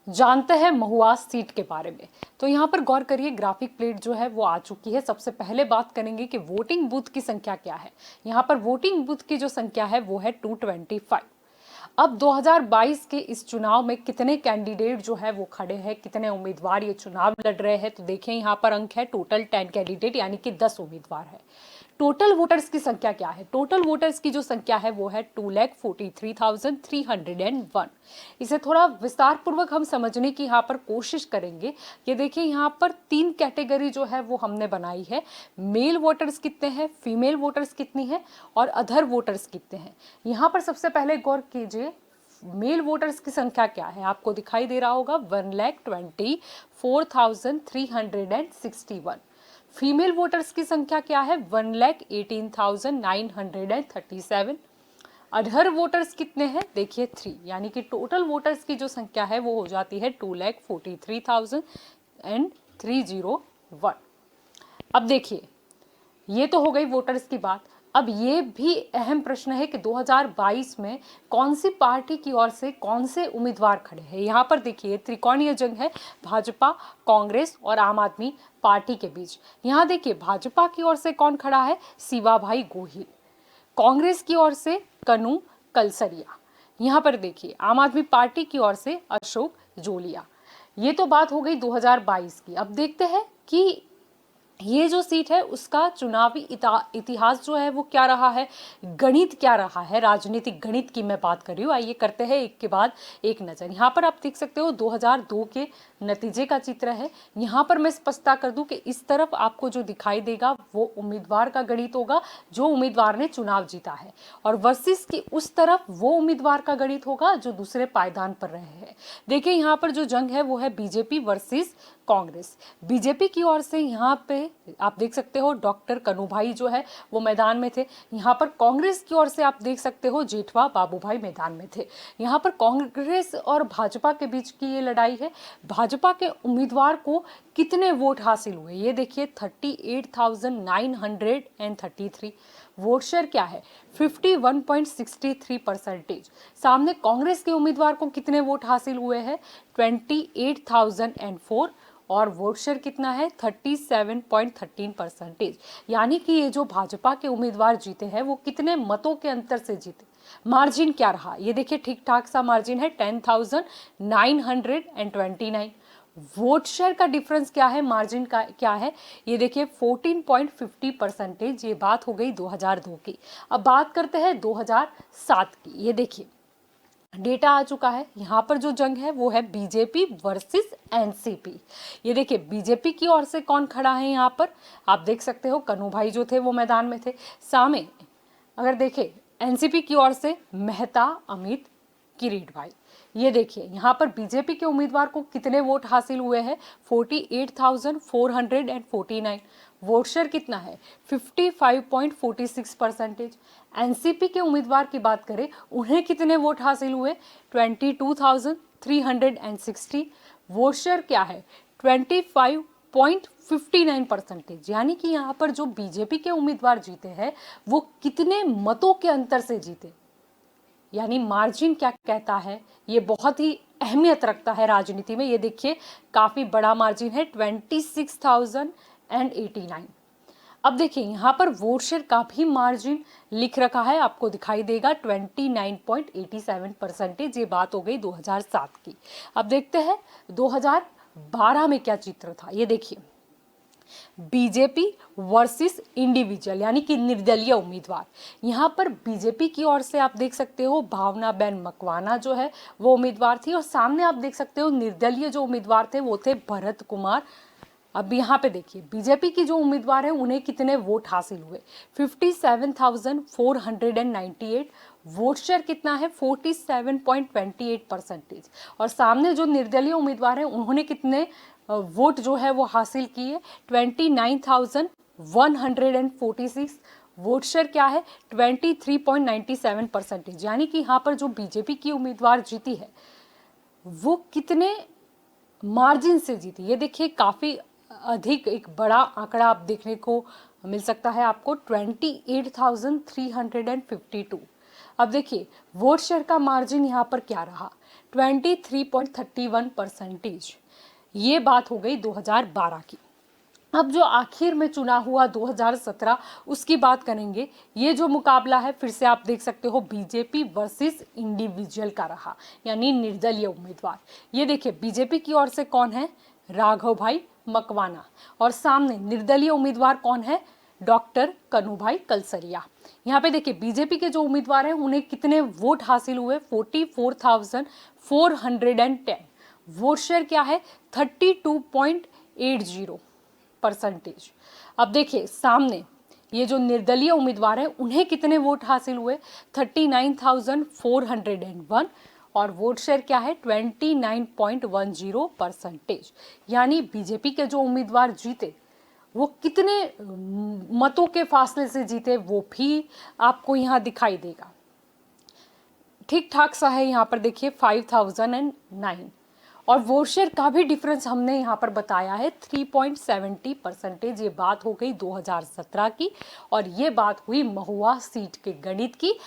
जानते हैं महुआ सीट के बारे में। तो यहाँ पर गौर करिए, ग्राफिक प्लेट जो है वो आ चुकी है। सबसे पहले बात करेंगे कि वोटिंग बूथ की संख्या क्या है। यहाँ पर वोटिंग बूथ की जो संख्या है वो है 225। अब 2022 के इस चुनाव में कितने कैंडिडेट जो है वो खड़े हैं, कितने उम्मीदवार ये चुनाव लड़ रहे हैं, तो देखिए यहाँ पर अंक है टोटल 10 कैंडिडेट, यानी कि 10 उम्मीदवार है। टोटल वोटर्स की संख्या क्या है? टोटल वोटर्स की जो संख्या है वो है 2,43,301। इसे थोड़ा विस्तार पूर्वक हम समझने की यहाँ पर कोशिश करेंगे। ये देखिए यहाँ पर 3 कैटेगरी जो है वो हमने बनाई है। मेल वोटर्स कितने हैं, फीमेल वोटर्स कितनी है और अदर वोटर्स कितने हैं। यहाँ पर सबसे पहले गौर कीजिए, मेल वोटर्स की संख्या क्या है, आपको दिखाई दे रहा होगा 1,24,361। फीमेल वोटर्स की संख्या क्या है? 1,18,937। अदर वोटर्स कितने हैं? देखिए 3, यानी कि टोटल वोटर्स की जो संख्या है वो हो जाती है 2,43,301। अब देखिए, ये तो हो गई वोटर्स की बात। अब ये भी अहम प्रश्न है कि 2022 में कौन सी पार्टी की ओर से कौन से उम्मीदवार खड़े हैं। यहाँ पर देखिए त्रिकोणीय जंग है, भाजपा, कांग्रेस और आम आदमी पार्टी के बीच। यहाँ देखिए भाजपा की ओर से कौन खड़ा है? शिवाभाई गोहिल। कांग्रेस की ओर से कनू कलसरिया। यहाँ पर देखिए आम आदमी पार्टी की ओर से अशोक जोलिया। ये तो बात हो गई 2022 की। अब देखते हैं कि ये जो सीट है उसका चुनावी इतिहास जो है वो क्या रहा है, गणित क्या रहा है, राजनीतिक गणित की मैं बात कर रही हूँ। आइए करते हैं एक के बाद एक नजर। यहाँ पर आप देख सकते हो 2002 के नतीजे का चित्र है। यहाँ पर मैं स्पष्टता कर दूं कि इस तरफ आपको जो दिखाई देगा वो उम्मीदवार का गणित होगा जो उम्मीदवार ने चुनाव जीता है, और वर्सेस की उस तरफ वो उम्मीदवार का गणित होगा जो दूसरे पायदान पर रहे हैं। देखिए यहाँ पर जो जंग है वो है बीजेपी वर्सेस कांग्रेस। बीजेपी की ओर से यहाँ पे आप देख सकते हो डॉक्टर कन्हूभाई जो है वो मैदान में थे। यहाँ पर कांग्रेस की ओर से आप देख सकते हो जेठवा बाबूभाई मैदान में थे। यहाँ पर कांग्रेस और भाजपा के बीच की ये लड़ाई है। भाजपा के उम्मीदवार को कितने वोट हासिल हुए, ये देखिए 38,933। वोट शेयर क्या है? 51.63%। सामने कांग्रेस के उम्मीदवार को कितने वोट हासिल हुए हैं? 28,004, और वोट शेयर कितना है? 37.13%। यानी कि ये जो भाजपा के उम्मीदवार जीते हैं वो कितने मतों के अंतर से जीते, मार्जिन क्या रहा? ये देखिए ठीक ठाक सा मार्जिन है, 10,929। वोट शेयर का डिफरेंस क्या है, मार्जिन का क्या है? ये देखिए 14.50%। ये बात हो गई 2002 की। अब बात करते हैं 2007 की। ये देखिए डेटा आ चुका है। यहाँ पर जो जंग है वो है बीजेपी वर्सेस एनसीपी। ये देखिए बीजेपी की ओर से कौन खड़ा है, यहाँ पर आप देख सकते हो कन्हूभाई जो थे वो मैदान में थे। सामने अगर देखें एनसीपी की ओर से मेहता अमित किरीट भाई। ये देखिए यहाँ पर बीजेपी के उम्मीदवार को कितने वोट हासिल हुए हैं? 48,449। वोट शेयर कितना है? 55.46%। एनसीपी के उम्मीदवार की बात करें, उन्हें कितने वोट हासिल हुए? 22,360। वोट शेयर क्या है? 25.59%। यानी कि यहाँ पर जो बीजेपी के उम्मीदवार जीते हैं वो कितने मतों के अंतर से जीते, यानी मार्जिन क्या कहता है, ये बहुत ही अहमियत रखता है राजनीति में। ये देखिए काफी बड़ा मार्जिन है, 26,089। अब देखिए यहाँ पर वोट शेयर का भी मार्जिन लिख रखा है, आपको दिखाई देगा 29.87%। ये बात हो गई 2007 की। अब देखते हैं 2012 में क्या चित्र था। ये देखिए बीजेपी वर्सेस इंडिविजुअल, यानी कि निर्दलीय उम्मीदवार। यहाँ पर बीजेपी की ओर से आप देख सकते हो भावना बेन मकवाना जो है वो उम्मीदवार थी, और सामने आप देख सकते हो निर्दलीय जो उम्मीदवार थे वो थे भरत कुमार। अब यहाँ पे देखिए बीजेपी की जो उम्मीदवार है उन्हें कितने वोट हासिल हुए? 57,498। वोट शेयर कितना है? 47.28%। और सामने जो निर्दलीय उम्मीदवार है उन्होंने कितने वोट जो है वो हासिल किए? 29,146। वोट शेयर क्या है? 23.97%। यानी कि यहाँ पर जो बीजेपी की उम्मीदवार जीती है वो कितने मार्जिन से जीती? ये देखिए काफी अधिक एक बड़ा आंकड़ा आप देखने को मिल सकता है आपको, 28,352। अब देखिए वोट शेयर का मार्जिन यहाँ पर क्या रहा? 23.31%। ये बात हो गई 2012 की। अब जो आखिर में चुनाव हुआ 2017 उसकी बात करेंगे। ये जो मुकाबला है फिर से आप देख सकते हो बीजेपी वर्सेस इंडिविजुअल का रहा, यानी निर्दलीय उम्मीदवार। ये देखिए बीजेपी की ओर से कौन है, राघव भाई मकवाना, और सामने निर्दलीय उम्मीदवार कौन है, डॉक्टर कन्हूभाई कलसरिया। यहाँ पे देखिए बीजेपी के जो उम्मीदवार हैं उन्हें कितने वोट हासिल हुए, 44,410। वोट शेयर क्या है, 32.80%। अब देखिए सामने ये जो निर्दलीय उम्मीदवार हैं उन्हें कितने वोट हासिल हुए, 39,401, और वोट शेयर क्या है, 29.10%। यानी बीजेपी के जो उम्मीदवार जीते वो कितने मतों के फासले से जीते वो भी आपको यहाँ दिखाई देगा। ठीक ठाक सा है यहाँ पर देखिए 5009, और वोट शेयर का भी डिफरेंस हमने यहाँ पर बताया है 3.70%। ये बात हो गई 2017 की, और ये बात हुई महुआ सीट के गणित की।